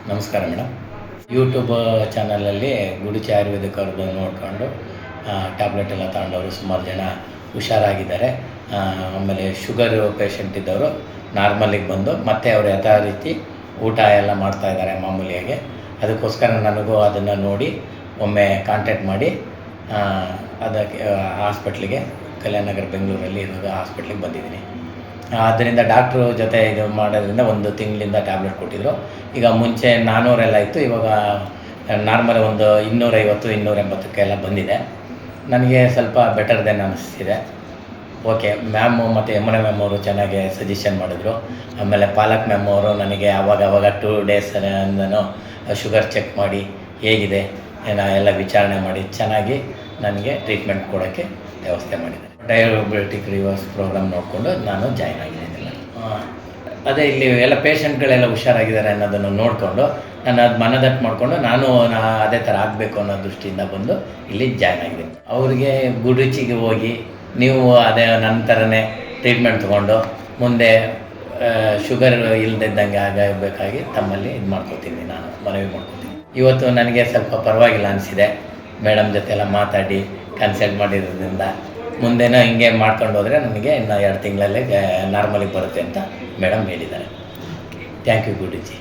ನಮಸ್ಕಾರ madam. YouTube ಚಾನಲಲ್ಲಿ ಗುಡುಚಿ ಆಯುರ್ವೇದಿಕ್ ಅವ್ರದ್ದು ನೋಡಿಕೊಂಡು ಟ್ಯಾಬ್ಲೆಟ್ ಎಲ್ಲ ತಗೊಂಡವರು ಸುಮಾರು ಜನ ಹುಷಾರಾಗಿದ್ದಾರೆ. ಆಮೇಲೆ ಶುಗರು ಪೇಷಂಟ್ ಇದ್ದವರು ನಾರ್ಮಲಿಗೆ ಬಂದು ಮತ್ತೆ ಅವರು ಯಥಾ ರೀತಿ ಊಟ ಎಲ್ಲ ಮಾಡ್ತಾಯಿದ್ದಾರೆ ಮಾಮೂಲಿಯಾಗಿ. ಅದಕ್ಕೋಸ್ಕರ ನನಗೂ ಅದನ್ನು ನೋಡಿ ಒಮ್ಮೆ ಕಾಂಟ್ಯಾಕ್ಟ್ ಮಾಡಿ ಅದಕ್ಕೆ ಹಾಸ್ಪಿಟ್ಲಿಗೆ ಕಲ್ಯಾಣನಗರ ಬೆಂಗಳೂರಲ್ಲಿ ಇರೋದು ಹಾಸ್ಪಿಟ್ಲಿಗೆ ಬಂದಿದ್ದೀನಿ. ಆದ್ದರಿಂದ ಡಾಕ್ಟ್ರು ಜೊತೆ ಇದು ಮಾಡೋದ್ರಿಂದ 1 ತಿಂಗಳಿಂದ ಟ್ಯಾಬ್ಲೆಟ್ ಕೊಟ್ಟಿದ್ದರು. ಈಗ ಮುಂಚೆ 400 ಎಲ್ಲ ಇತ್ತು, ಇವಾಗ ನಾರ್ಮಲ್ ಒಂದು 250-280 ಎಲ್ಲ ಬಂದಿದೆ. ನನಗೆ ಸ್ವಲ್ಪ ಬೆಟರ್ ದೆನ್ ಅನ್ನಿಸ್ತಿದೆ. ಓಕೆ, ಮ್ಯಾಮು ಮತ್ತು ಯಮುನಾ ಮ್ಯಾಮ್ ಅವರು ಚೆನ್ನಾಗಿ ಸಜೆಷನ್ ಮಾಡಿದ್ರು. ಆಮೇಲೆ ಪಾಲಕ್ ಮ್ಯಾಮ್ ಅವರು ನನಗೆ ಆವಾಗ 2 ಡೇಸನ್ನು ಶುಗರ್ ಚೆಕ್ ಮಾಡಿ ಹೇಗಿದೆ ಎಲ್ಲ ವಿಚಾರಣೆ ಮಾಡಿ ಚೆನ್ನಾಗಿ ನನಗೆ ಟ್ರೀಟ್ಮೆಂಟ್ ಕೊಡೋಕ್ಕೆ ವ್ಯವಸ್ಥೆ ಮಾಡಿದ್ದಾರೆ. ಡಯಾಬಿಟಿಕ್ ರಿವರ್ಸ್ ಪ್ರೋಗ್ರಾಮ್ ನೋಡಿಕೊಂಡು ನಾನು ಜಾಯ್ನ್ ಆಗಿದ್ದೀನಿ. ಅದೇ ಇಲ್ಲಿ ಎಲ್ಲ ಪೇಷಂಟ್ಗಳೆಲ್ಲ ಹುಷಾರಾಗಿದ್ದಾರೆ ಅನ್ನೋದನ್ನು ನೋಡಿಕೊಂಡು ನಾನು ಅದು ಮನದಟ್ಟು ಮಾಡಿಕೊಂಡು ನಾನು ಅದೇ ಥರ ಆಗಬೇಕು ಅನ್ನೋ ದೃಷ್ಟಿಯಿಂದ ಬಂದು ಇಲ್ಲಿ ಜಾಯ್ನ್ ಆಗಿದ್ದೀನಿ. ಅವ್ರಿಗೆ ಗುಡುಚಿಗೆ ಹೋಗಿ ನೀವು ಅದೇ ನನ್ನ ಥರನೇ ಟ್ರೀಟ್ಮೆಂಟ್ ತೊಗೊಂಡು ಮುಂದೆ ಶುಗರ್ ಇಲ್ಲದಿದ್ದಂಗೆ ಆಗಬೇಕಾಗಿ ತಮ್ಮಲ್ಲಿ ಇದು ಮಾಡ್ಕೋತೀನಿ, ನಾನು ಮನವಿ ಮಾಡ್ಕೋತೀನಿ. ಇವತ್ತು ನನಗೆ ಸ್ವಲ್ಪ ಪರವಾಗಿಲ್ಲ ಅನಿಸಿದೆ. ಮೇಡಮ್ ಜೊತೆ ಎಲ್ಲ ಮಾತಾಡಿ ಕನ್ಸಲ್ಟ್ ಮಾಡಿರೋದ್ರಿಂದ ಮುಂದೆನೂ ಹಿಂಗೆ ಮಾಡ್ಕೊಂಡು ಹೋದರೆ ನನಗೆ ಇನ್ನು 2 ತಿಂಗಳಲ್ಲೇ ನಾರ್ಮಲಿಗೆ ಬರುತ್ತೆ ಅಂತ ಮೇಡಮ್ ಹೇಳಿದ್ದಾರೆ. Thank you ಗುಡೂಜಿ.